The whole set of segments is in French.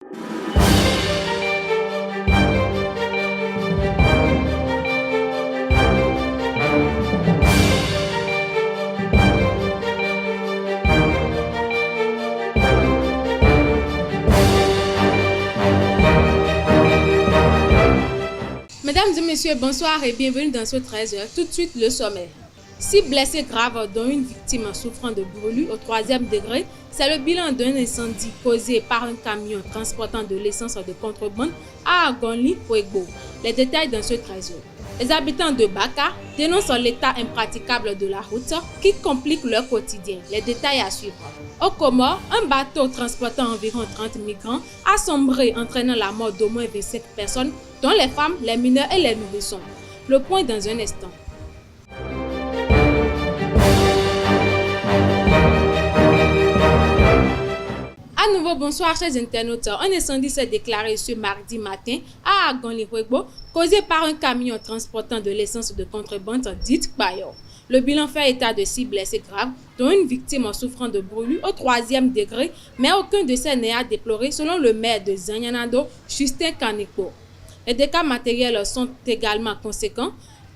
Mesdames et messieurs, bonsoir et bienvenue dans ce 13h. Tout de suite, le sommaire. 6 blessés graves, dont une victime souffrant de brûlures au 3e degré. C'est le bilan d'un incendie causé par un camion transportant de l'essence de contrebande à Agonli-Huegbo. Les détails dans ce 13h. Les habitants de Baka dénoncent l'état impraticable de la route qui complique leur quotidien. Les détails à suivre. Au Comores, un bateau transportant environ 30 migrants a sombré, entraînant la mort d'au moins 25 personnes, dont les femmes, les mineurs et les nourrissons. Le point dans un instant. À nouveau, bonsoir chers internautes. Un incendie s'est déclaré ce mardi matin à Agonli-Huegbo, causé par un camion transportant de l'essence de contrebande dite Bayor. Le bilan fait état de 6 blessés graves, dont une victime souffrant de brûlures au 3e degré, mais aucun décès n'est à déplorer selon le maire de Zanyanado, Justin Kaneko. Les dégâts matériels sont également conséquents,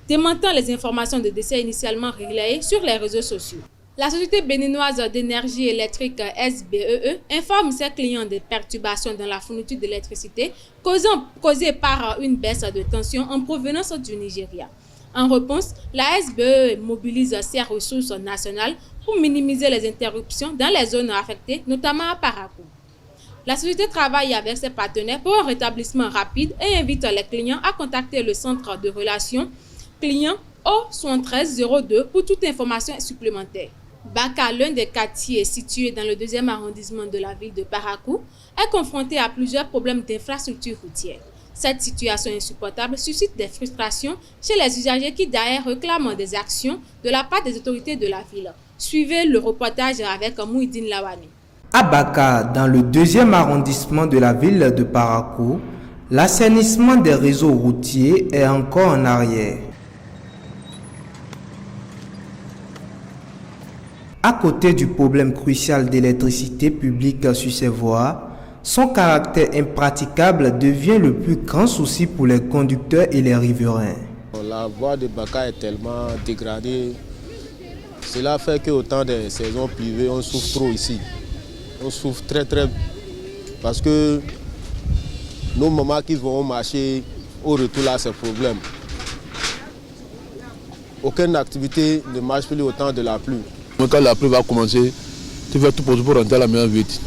démentant les informations de décès initialement relayées sur les réseaux sociaux. La société béninoise d'énergie électrique SBEE informe ses clients des perturbations dans la fourniture d'électricité causées par une baisse de tension en provenance du Nigeria. En réponse, la SBEE mobilise ses ressources nationales pour minimiser les interruptions dans les zones affectées, notamment à Parakou. La société travaille avec ses partenaires pour un rétablissement rapide et invite les clients à contacter le centre de relations clients au 7302 pour toute information supplémentaire. Baka, l'un des quartiers situés dans le 2e arrondissement de la ville de Parakou, est confronté à plusieurs problèmes d'infrastructure routière. Cette situation insupportable suscite des frustrations chez les usagers qui d'ailleurs réclament des actions de la part des autorités de la ville. Suivez le reportage avec Mouhidine Lawani. À Baka, dans le 2e arrondissement de la ville de Parakou, l'assainissement des réseaux routiers est encore en arrière. À côté du problème crucial d'électricité publique sur ces voies, son caractère impraticable devient le plus grand souci pour les conducteurs et les riverains. La voie de Baka est tellement dégradée. Cela fait qu'au temps des saisons pluveuses, on souffre trop ici. On souffre très parce que nos mamans qui vont marcher au retour là, c'est problème. Aucune activité ne marche plus au temps de la pluie. Quand la pluie va commencer, tu fais tout pour rentrer à la maison vite.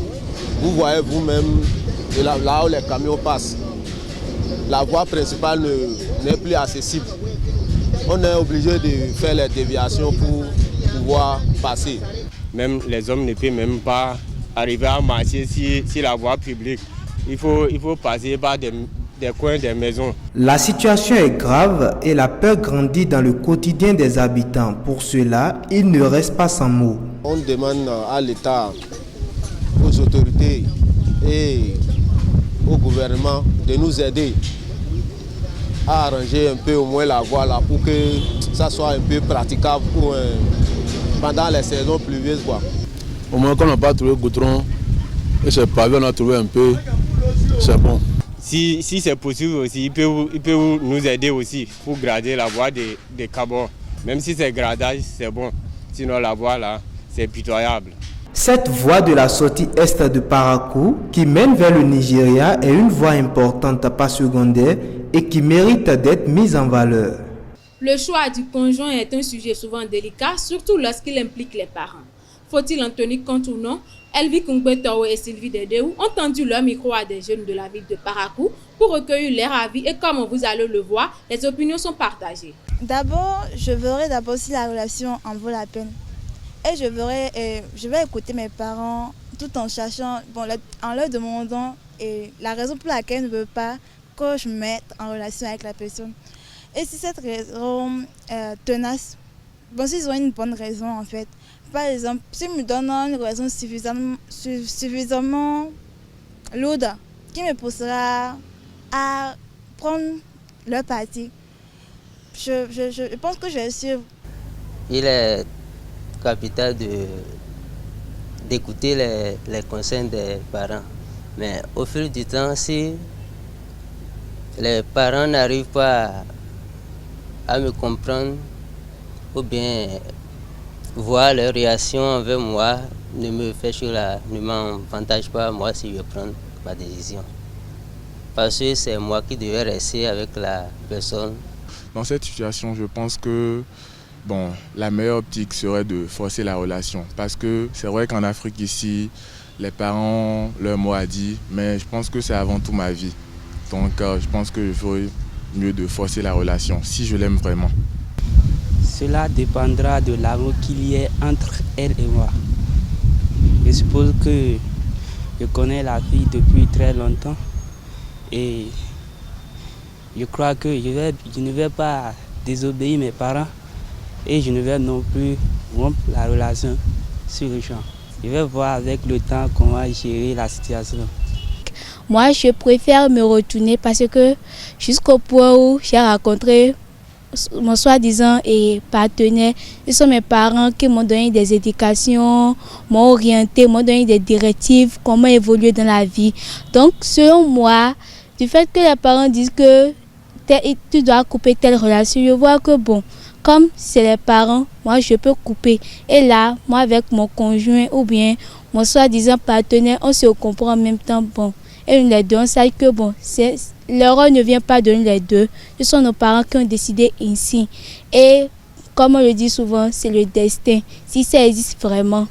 Vous voyez vous-même, là où les camions passent, la voie principale n'est plus accessible. On est obligé de faire les déviations pour pouvoir passer. Même les hommes ne peuvent même pas arriver à marcher si la voie publique. Il faut passer par des coins des maisons. La situation est grave et la peur grandit dans le quotidien des habitants. Pour cela, il ne reste pas sans mots. On demande à l'État, aux autorités et au gouvernement de nous aider à arranger un peu au moins la voie là pour que ça soit un peu praticable pendant les saisons pluvieuses. Au moins, quand on n'a pas trouvé le goudron et c'est pavé, on a trouvé un peu, c'est bon. Si c'est possible aussi, il peut nous aider aussi pour grader la voie des Cabos. Même si c'est gradage, c'est bon. Sinon la voie là, c'est pitoyable. Cette voie de la sortie est de Parakou, qui mène vers le Nigeria, est une voie importante, pas secondaire, et qui mérite d'être mise en valeur. Le choix du conjoint est un sujet souvent délicat, surtout lorsqu'il implique les parents. Faut-il en tenir compte ou non? Elvi Kungbetao et Sylvie Dedéou ont tendu leur micro à des jeunes de la ville de Parakou pour recueillir leur avis et comme vous allez le voir, les opinions sont partagées. D'abord, je verrai si la relation en vaut la peine. Et je vais écouter mes parents tout en cherchant, en leur demandant la raison pour laquelle ils ne veulent pas que je me mette en relation avec la personne. Et si cette raison tenace, s'ils ont une bonne raison en fait. Par exemple, s'ils me donnent une raison suffisamment lourde qui me poussera à prendre leur parti, je pense que je vais suivre. Il est capital d'écouter les conseils des parents Mais au fil du temps, si les parents n'arrivent pas à me comprendre ou bien voir leur réaction envers moi, ne m'avantage pas moi si je prends ma décision. Parce que c'est moi qui devais rester avec la personne. Dans cette situation, je pense que la meilleure optique serait de forcer la relation. Parce que c'est vrai qu'en Afrique ici, les parents, leur mot a dit, mais je pense que c'est avant tout ma vie. Donc je pense qu'il ferait mieux de forcer la relation, si je l'aime vraiment. Cela dépendra de l'amour qu'il y ait entre elle et moi. Je suppose que je connais la fille depuis très longtemps et je crois que je ne vais pas désobéir mes parents et je ne vais non plus rompre la relation sur le champ. Je vais voir avec le temps comment gérer la situation. Moi, je préfère me retourner parce que jusqu'au point où j'ai rencontré mon soi-disant partenaire, ce sont mes parents qui m'ont donné des éducations, m'ont orienté, m'ont donné des directives, comment évoluer dans la vie. Donc, selon moi, du fait que les parents disent que tu dois couper telle relation, je vois que comme c'est les parents, moi je peux couper. Et là, moi avec mon conjoint ou bien mon soi-disant partenaire, on se comprend en même temps. Et les deux, on sait que l'erreur ne vient pas de nous les deux. Ce sont nos parents qui ont décidé ainsi. Et comme on le dit souvent, c'est le destin, si ça existe vraiment.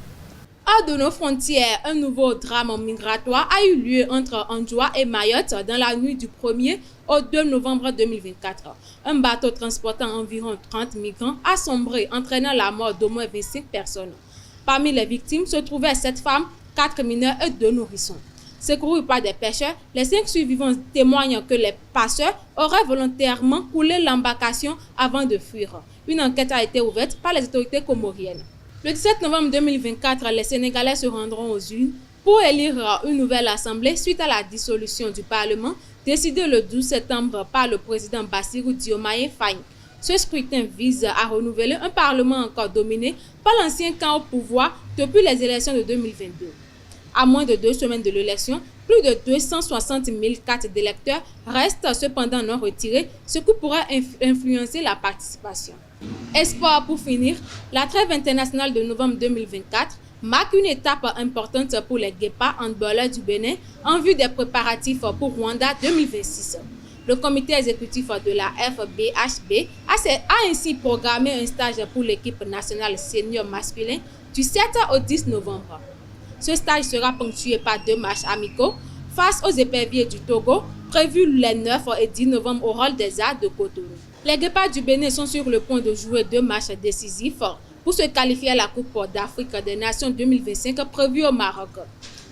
Hors de nos frontières, un nouveau drame migratoire a eu lieu entre Anjoua et Mayotte dans la nuit du 1er au 2 novembre 2024. Un bateau transportant environ 30 migrants a sombré, entraînant la mort d'au moins 25 personnes. Parmi les victimes se trouvaient 7 femmes, 4 mineurs et 2 nourrissons. Secourus par des pêcheurs, les 5 survivants témoignent que les passeurs auraient volontairement coulé l'embarcation avant de fuir. Une enquête a été ouverte par les autorités comoriennes. Le 17 novembre 2024, les Sénégalais se rendront aux urnes pour élire une nouvelle assemblée suite à la dissolution du Parlement décidée le 12 septembre par le président Bassirou Diomaye Faye. Ce scrutin vise à renouveler un Parlement encore dominé par l'ancien camp au pouvoir depuis les élections de 2022. À moins de 2 semaines de l'élection, plus de 260 000 cartes d'électeurs restent cependant non retirées, ce qui pourrait influencer la participation. Espoir pour finir, la trêve internationale de novembre 2024 marque une étape importante pour les Guépards handballeurs du Bénin en vue des préparatifs pour Rwanda 2026. Le comité exécutif de la FBHB a ainsi programmé un stage pour l'équipe nationale senior masculin du 7 au 10 novembre. Ce stage sera ponctué par 2 matchs amicaux face aux éperviers du Togo, prévus les 9 et 10 novembre au Hall des Arts de Cotonou. Les Guépards du Bénin sont sur le point de jouer 2 matchs décisifs pour se qualifier à la Coupe d'Afrique des Nations 2025 prévue au Maroc.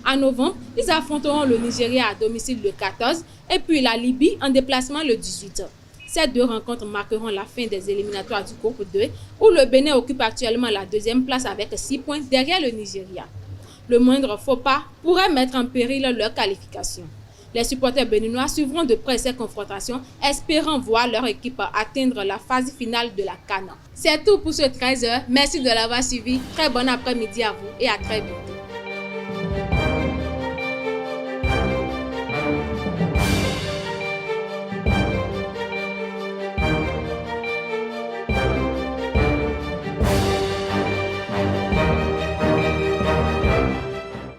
En novembre, ils affronteront le Nigeria à domicile le 14 et puis la Libye en déplacement le 18. Ces 2 rencontres marqueront la fin des éliminatoires du groupe 2 où le Bénin occupe actuellement la 2e place avec 6 points derrière le Nigeria. Le moindre faux pas pourrait mettre en péril leur qualification. Les supporters béninois suivront de près ces confrontations, espérant voir leur équipe atteindre la phase finale de la CAN. C'est tout pour ce 13h. Merci de l'avoir suivi. Très bon après-midi à vous et à très vite.